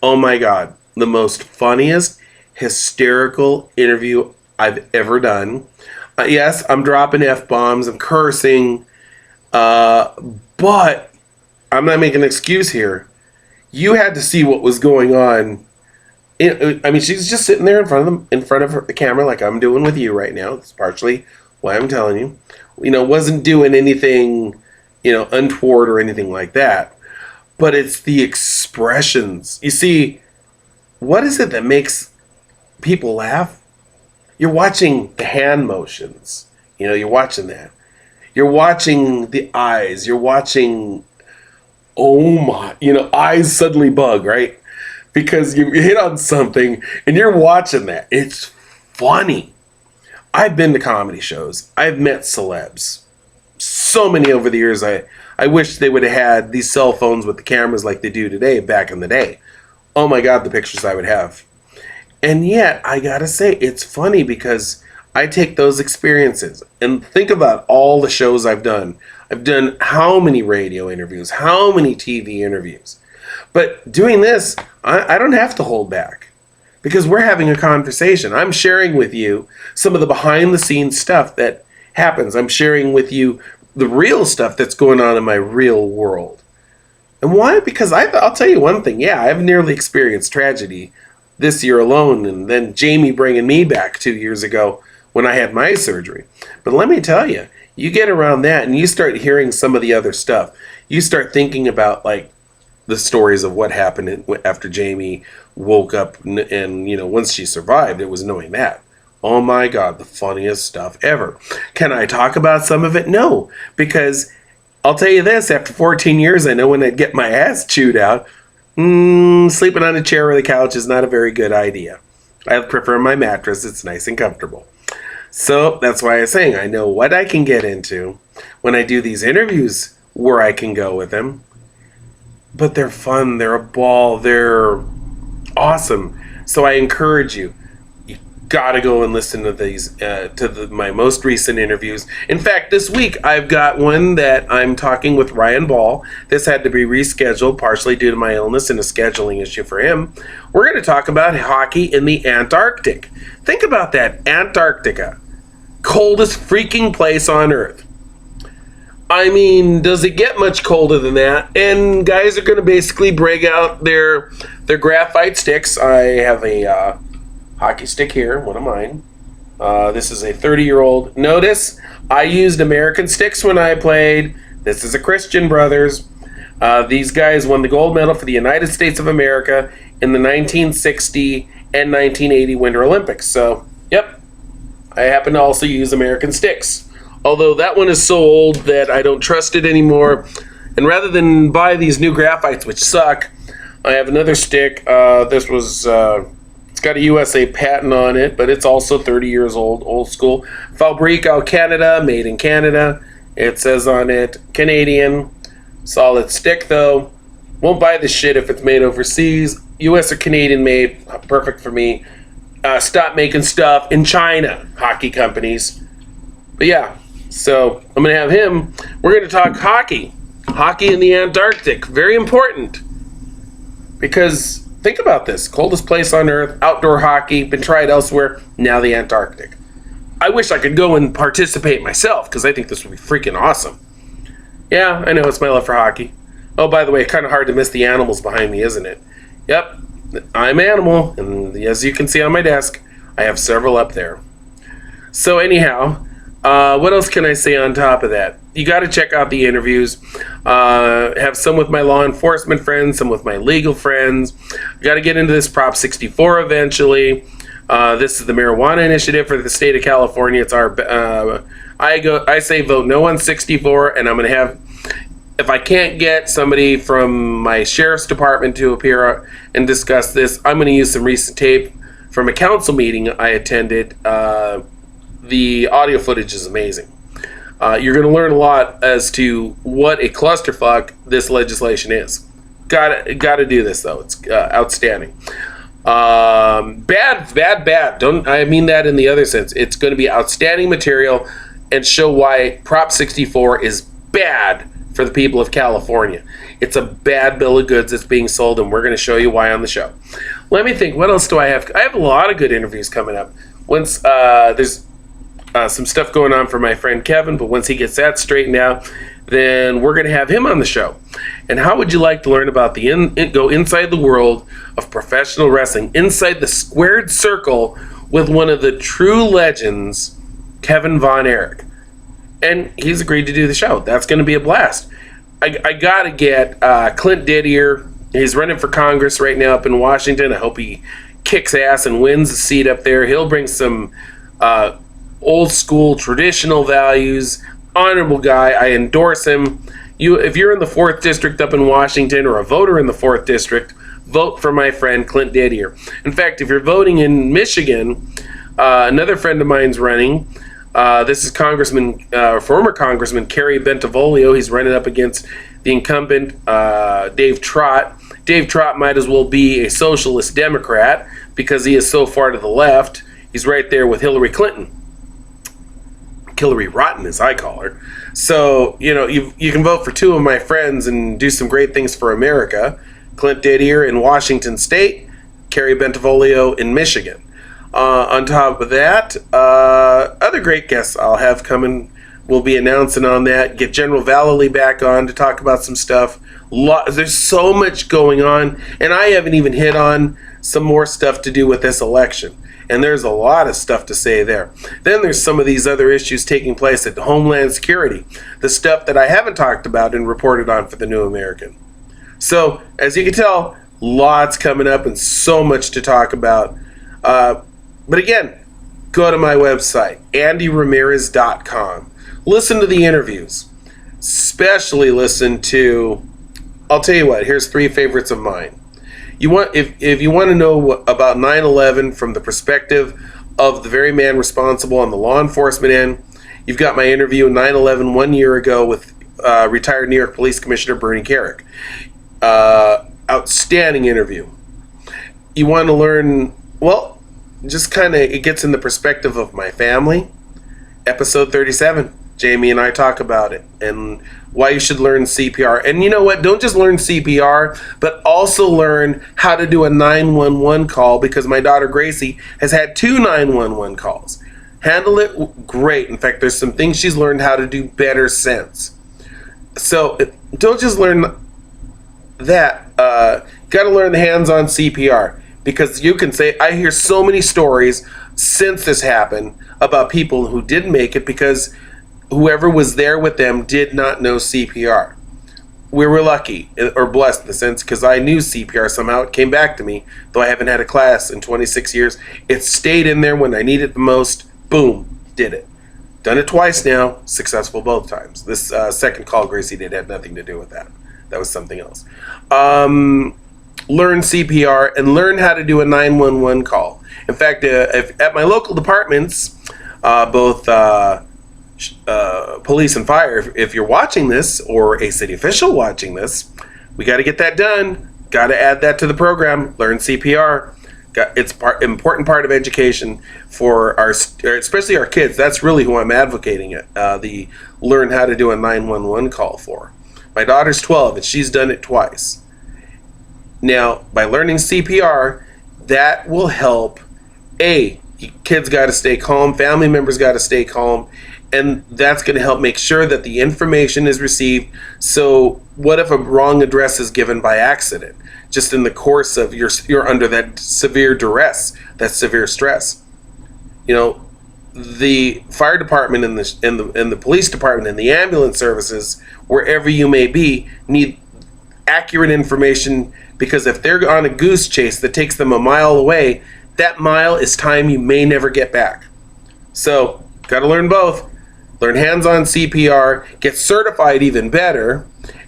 Oh my God. The most funniest, hysterical interview I've ever done. Yes, I'm dropping F-bombs. I'm cursing. But I'm not making an excuse here. You had to see what was going on. I mean, she's just sitting there in front of the camera like I'm doing with you right now. It's partially why I'm telling you. Wasn't doing anything, untoward or anything like that. But it's the expressions. You see, what is it that makes people laugh? You're watching the hand motions. You're watching that. You're watching the eyes. You're watching, oh my, eyes suddenly bug, right? Because you hit on something and you're watching that. It's funny. I've been to comedy shows. I've met celebs. So many over the years. I wish they would have had these cell phones with the cameras like they do today back in the day. Oh my God, the pictures I would have. And yet, I gotta say, it's funny because I take those experiences and think about all the shows I've done. I've done how many radio interviews, how many TV interviews. But doing this, I don't have to hold back because we're having a conversation. I'm sharing with you some of the behind the scenes stuff that happens. I'm sharing with you the real stuff that's going on in my real world. And why? Because I'll tell you one thing. Yeah, I've nearly experienced tragedy this year alone. And then Jamie bringing me back 2 years ago when I had my surgery. But let me tell you, you get around that and you start hearing some of the other stuff. You start thinking about like the stories of what happened after Jamie woke up and once she survived, it was knowing that. Oh my God, the funniest stuff ever. Can I talk about some of it? No, because I'll tell you this, after 14 years, I know when I'd get my ass chewed out, sleeping on a chair or the couch is not a very good idea. I prefer my mattress. It's nice and comfortable. So that's why I'm saying I know what I can get into when I do these interviews where I can go with them. But they're fun. They're a ball. They're awesome. So I encourage you. Gotta go and listen to these my most recent interviews. In fact, this week I've got one that I'm talking with Ryan Ball. This had to be rescheduled partially due to my illness and a scheduling issue for him. We're going to talk about hockey in the Antarctic. Think about that, Antarctica, coldest freaking place on Earth. I mean, does it get much colder than that? And guys are going to basically break out their graphite sticks. I have a hockey stick here, one of mine. This is a 30-year-old. Notice, I used American sticks when I played. This is a Christian Brothers. These guys won the gold medal for the United States of America in the 1960 and 1980 Winter Olympics. So, yep, I happen to also use American sticks. Although that one is so old that I don't trust it anymore. And rather than buy these new graphites, which suck, I have another stick. This was... It's got a USA patent on it, but it's also 30 years old school. Fabrico Canada, made in Canada. It says on it, Canadian. Solid stick, though. Won't buy this shit if it's made overseas. US or Canadian made, perfect for me. Stop making stuff in China, hockey companies. But yeah, so I'm going to have him. We're going to talk hockey. Hockey in the Antarctic, very important. Because think about this. Coldest place on Earth, outdoor hockey, been tried elsewhere, now the Antarctic. I wish I could go and participate myself, because I think this would be freaking awesome. Yeah, I know, it's my love for hockey. Oh, by the way, kind of hard to miss the animals behind me, isn't it? Yep, I'm Animal, and as you can see on my desk, I have several up there. So anyhow, what else can I say on top of that? You got to check out the interviews. Have some with my law enforcement friends, some with my legal friends. Got to get into this Prop 64 eventually. This is the marijuana initiative for the state of California. It's our. I say vote no on 64, and I'm going to have. If I can't get somebody from my sheriff's department to appear and discuss this, I'm going to use some recent tape from a council meeting I attended. The audio footage is amazing. You're going to learn a lot as to what a clusterfuck this legislation is. Got to do this though. It's outstanding. Bad. Don't I mean that in the other sense? It's going to be outstanding material and show why Prop 64 is bad for the people of California. It's a bad bill of goods that's being sold, and we're going to show you why on the show. Let me think. What else do I have? I have a lot of good interviews coming up. Once there's some stuff going on for my friend Kevin, but once he gets that straightened out, then we're going to have him on the show. And how would you like to learn about go inside the world of professional wrestling, inside the squared circle with one of the true legends, Kevin Von Erich? And he's agreed to do the show. That's going to be a blast. I got to get Clint Didier. He's running for Congress right now up in Washington. I hope he kicks ass and wins a seat up there. He'll bring some old school traditional values. Honorable guy. I endorse him. If you're in the 4th District up in Washington or a voter in the 4th District, vote for my friend Clint Didier. In fact, if you're voting in Michigan, another friend of mine's running. This is former Congressman Kerry Bentivolio. He's running up against the incumbent Dave Trott. Dave Trott might as well be a socialist Democrat because he is so far to the left. He's right there with Hillary Clinton. Hillary Rotten, as I call her. So, you can vote for two of my friends and do some great things for America. Clint Didier in Washington State, Kerry Bentivolio in Michigan. On top of that, other great guests I'll have coming. We'll be announcing on that. Get General Vallely back on to talk about some stuff. There's so much going on, and I haven't even hit on some more stuff to do with this election. And there's a lot of stuff to say there. Then there's some of these other issues taking place at Homeland Security. The stuff that I haven't talked about and reported on for the New American. So, as you can tell, lots coming up and so much to talk about. But again, go to my website, andyramirez.com. Listen to the interviews. Especially listen to, I'll tell you what, here's 3 favorites of mine. If you want to know about 9/11 from the perspective of the very man responsible on the law enforcement end, you've got my interview in 9/11 1 year ago with retired New York Police Commissioner Bernie Kerik. Outstanding interview. You want to learn, well, just kind of, it gets in the perspective of my family. Episode 37, Jamie and I talk about it and why you should learn CPR. And you know what? Don't just learn CPR, but also learn how to do a 911 call, because my daughter Gracie has had 2 911 calls. Handle it great. In fact, there's some things she's learned how to do better since. So don't just learn that. Got to learn the hands-on CPR, because you can say, I hear so many stories since this happened about people who didn't make it because whoever was there with them did not know CPR. We were lucky or blessed in the sense, because I knew CPR somehow. It came back to me, though I haven't had a class in 26 years. It stayed in there when I needed it the most. Boom, did it. Done it twice now, successful both times. This second call Gracie did had nothing to do with that. That was something else. Learn CPR and learn how to do a 911 call. In fact, at my local departments, both police and fire, if you're watching this, or a city official watching this, we got to get that done. Got to add that to the program. Learn CPR. It's important part of education for especially our kids. That's really who I'm advocating it. The learn how to do a 911 call for. My daughter's 12 and she's done it twice. Now, by learning CPR, that will help. Kids got to stay calm, family members got to stay calm, and that's going to help make sure that the information is received. So what if a wrong address is given by accident, just in the course of you're under that severe duress, that severe stress? The fire department and the police department and the ambulance services, wherever you may be, need accurate information, because if they're on a goose chase that takes them a mile away, that mile is time you may never get back. So, got to learn both. Learn hands-on CPR, get certified even better,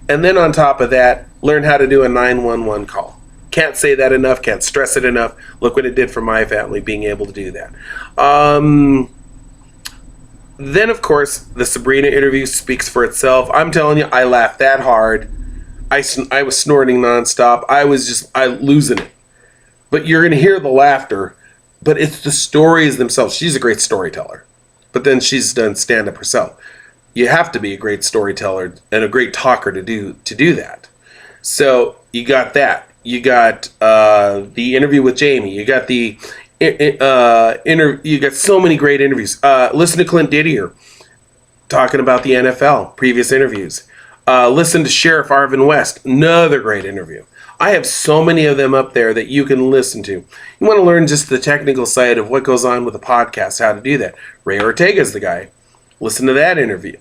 and then on top of that, learn how to do a 911 call. Can't say that enough, can't stress it enough. Look what it did for my family, being able to do that. Then, of course, the Sabrina interview speaks for itself. I'm telling you, I laughed that hard. I was snorting nonstop. I was losing it. But you're going to hear the laughter, but it's the stories themselves. She's a great storyteller, but then she's done stand-up herself. You have to be a great storyteller and a great talker to do that. So you got that. You got the interview with Jamie. You got you got so many great interviews. Listen to Clint Didier talking about the NFL, previous interviews. Listen to Sheriff Arvin West, another great interview. I have so many of them up there that you can listen to. You want to learn just the technical side of what goes on with a podcast, how to do that. Ray Ortega's the guy. Listen to that interview.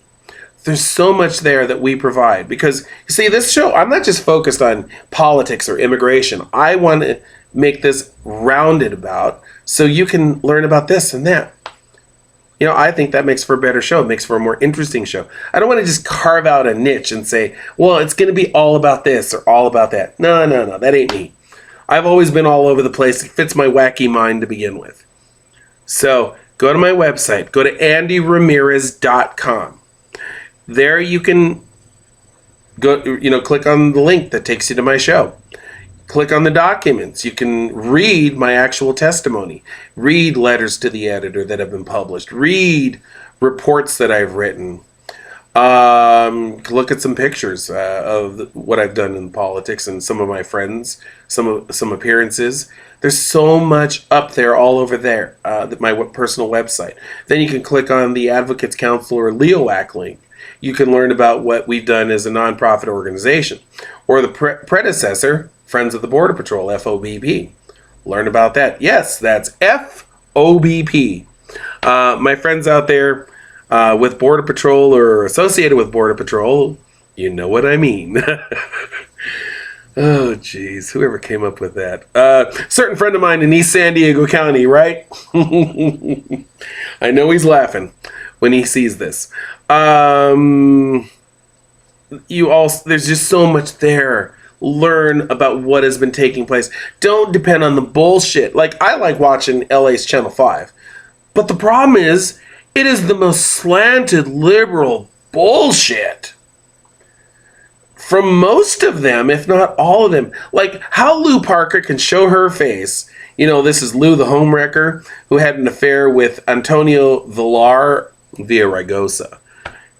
There's so much there that we provide, because you see, this show, I'm not just focused on politics or immigration. I want to make this rounded about, so you can learn about this and that. I think that makes for a better show. It makes for a more interesting show. I don't want to just carve out a niche and say, well, it's going to be all about this or all about that. No, that ain't me. I've always been all over the place. It fits my wacky mind to begin with. So go to my website. Go to andyramirez.com. There you can go, click on the link that takes you to my show. Click on the documents. You can read my actual testimony, read letters to the editor that have been published, read reports that I've written, look at some pictures of what I've done in politics and some of my friends, some appearances. There's so much up there, all over there, my personal website. Then you can click on the Advocates Council or LEOAC link. You can learn about what we've done as a nonprofit organization, or the predecessor, Friends of the Border Patrol, FOBP. Learn about that. Yes, that's FOBP. My friends out there with Border Patrol or associated with Border Patrol, you know what I mean. Oh, geez. Whoever came up with that. Certain friend of mine in East San Diego County, right? I know he's laughing when he sees this. There's just so much there. Learn about what has been taking place. Don't depend on the bullshit. Like, I like watching LA's Channel 5. But the problem is, it is the most slanted liberal bullshit. From most of them, if not all of them. Like, how Lou Parker can show her face. This is Lou the homewrecker, who had an affair with Antonio Villar Villaraigosa.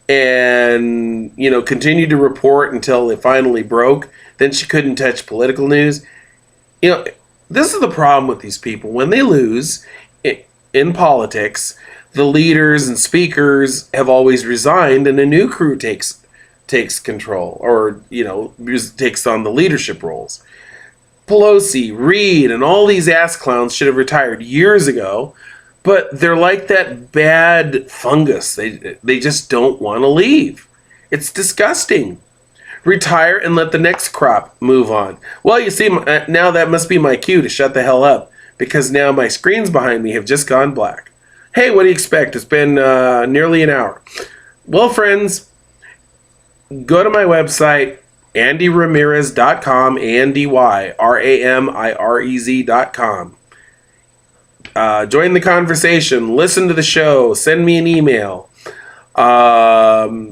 And, continued to report until it finally broke. Then she couldn't touch political news. This is the problem with these people. When they lose in politics, the leaders and speakers have always resigned, and a new crew takes control, or, takes on the leadership roles. Pelosi, Reid, and all these ass clowns should have retired years ago, but they're like that bad fungus. They just don't want to leave. It's disgusting. Retire and let the next crop move on. Well, you see, now that must be my cue to shut the hell up, because now my screens behind me have just gone black. Hey, what do you expect? It's been nearly an hour. Well, friends, go to my website, andyramirez.com, ANDYRAMIREZ.com. Join the conversation, listen to the show, send me an email,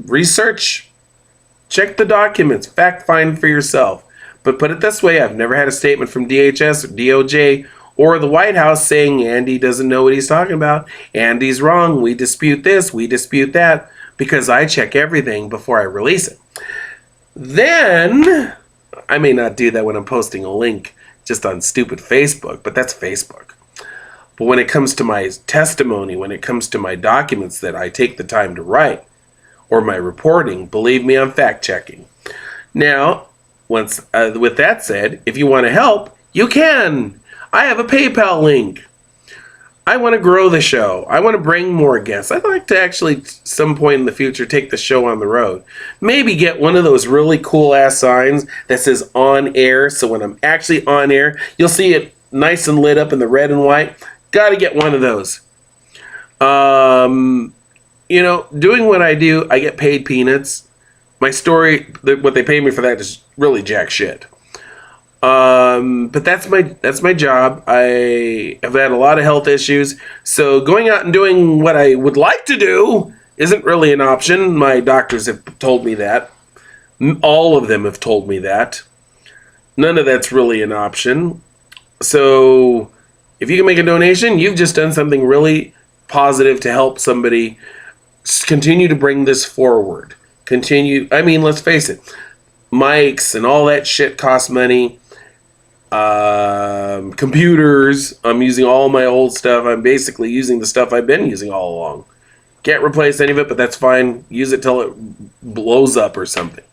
research. Check the documents, fact find for yourself. But put it this way, I've never had a statement from DHS or DOJ or the White House saying Andy doesn't know what he's talking about. Andy's wrong. We dispute this. We dispute that. Because I check everything before I release it. Then I may not do that when I'm posting a link just on stupid Facebook, but that's Facebook. But when it comes to my testimony, when it comes to my documents that I take the time to write, or my reporting, believe me, I'm fact checking. Now, with that said, if you want to help, you can. I have a PayPal link. I want to grow the show. I want to bring more guests. I'd like to actually, some point in the future, take the show on the road. Maybe get one of those really cool ass signs that says on air. So when I'm actually on air, you'll see it nice and lit up in the red and white. Got to get one of those. You know, doing what I do, I get paid peanuts. My story, what they pay me for that is really jack shit. But that's my job. I have had a lot of health issues, so going out and doing what I would like to do isn't really an option. My doctors have told me that. All of them have told me that. None of that's really an option. So if you can make a donation, you've just done something really positive to help somebody continue to bring this forward. I mean, let's face it, mics and all that shit cost money. Computers, I'm using all my old stuff. I'm basically using the stuff I've been using all along. Can't replace any of it, but that's fine. Use it till it blows up or something.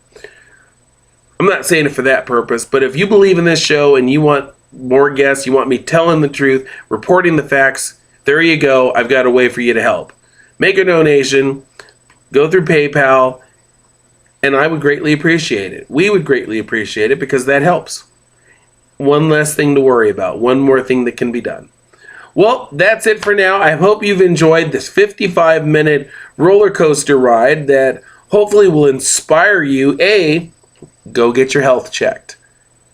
I'm not saying it for that purpose, but if you believe in this show and you want more guests, you want me telling the truth, reporting the facts, there you go. I've got a way for you to help. Make a donation, go through PayPal, and I would greatly appreciate it. We would greatly appreciate it because that helps. One less thing to worry about. One more thing that can be done. Well, that's it for now. I hope you've enjoyed this 55-minute roller coaster ride that hopefully will inspire you. Go get your health checked.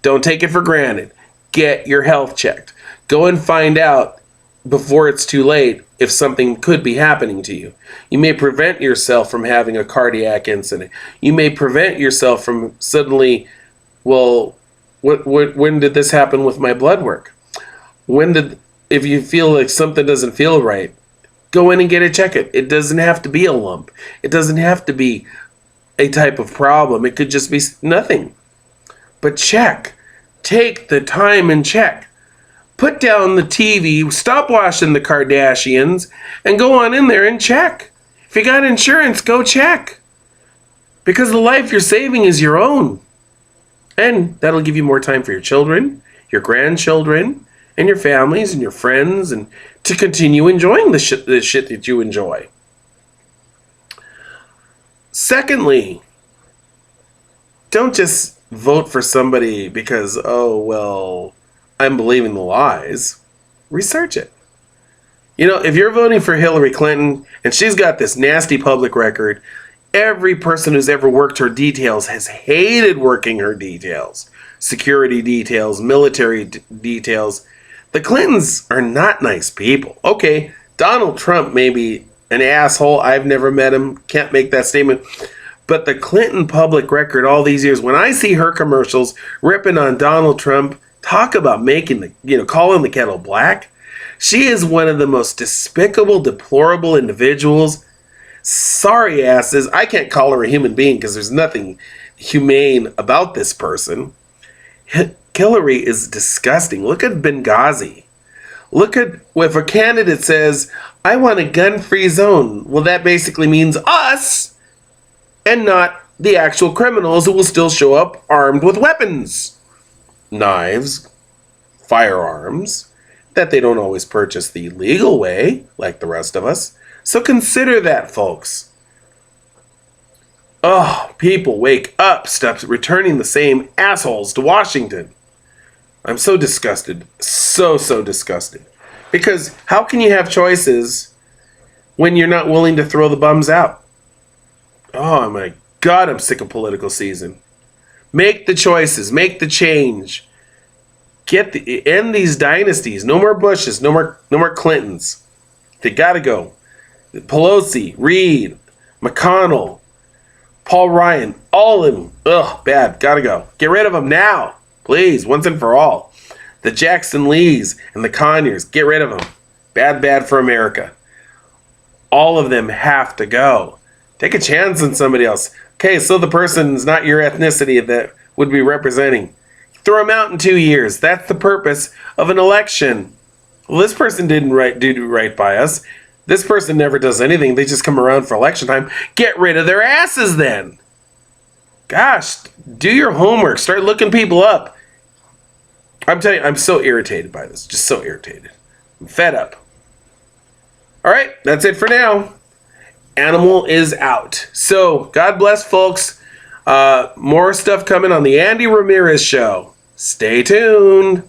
Don't take it for granted. Get your health checked. Go and find out before it's too late if something could be happening to you. You may prevent yourself from having a cardiac incident. You may prevent yourself from suddenly, well, when did this happen with my blood work? If you feel like something doesn't feel right, go in and get it checked. It doesn't have to be a lump. It doesn't have to be a type of problem. It could just be nothing. But check. Take the time and check. Put down the TV, stop watching the Kardashians, and go on in there and check. If you got insurance, go check. Because the life you're saving is your own. And that'll give you more time for your children, your grandchildren, and your families and your friends, and to continue enjoying the shit that you enjoy. Secondly, don't just vote for somebody because, oh, well, I'm believing the lies. Research it. You know, if you're voting for Hillary Clinton and she's got this nasty public record, every person who's ever worked her details has hated working her details. Security details, military details. The Clintons are not nice people. Okay, Donald Trump may be an asshole. I've never met him. Can't make that statement. But the Clinton public record all these years, when I see her commercials ripping on Donald Trump, talk about calling the kettle black. She is one of the most despicable, deplorable individuals. Sorry asses. I can't call her a human being because there's nothing humane about this person. Hillary is disgusting. Look at Benghazi. Look at if a candidate says, I want a gun-free zone. Well, that basically means us and not the actual criminals who will still show up armed with weapons. Knives, firearms, that they don't always purchase the legal way, like the rest of us. So consider that, folks. Oh, people, wake up. Stop returning the same assholes to Washington. I'm so disgusted. So disgusted. Because how can you have choices when you're not willing to throw the bums out? Oh my God, I'm sick of political season. Make the choices. Make the change. End these dynasties. No more Bushes. No more Clintons. They gotta go. Pelosi, Reid, McConnell, Paul Ryan, all of them. Ugh, bad. Gotta go. Get rid of them now. Please, once and for all. The Jackson Lees and the Conyers, get rid of them. Bad for America. All of them have to go. Take a chance on somebody else. Okay, so the person's not your ethnicity that would be representing. Throw them out in 2 years. That's the purpose of an election. Well, this person didn't do right by us. This person never does anything. They just come around for election time. Get rid of their asses then. Gosh, do your homework. Start looking people up. I'm telling you, I'm so irritated by this. Just so irritated. I'm fed up. All right, that's it for now. Animal is out. So, God bless, folks. More stuff coming on the Andy Ramirez Show. Stay tuned.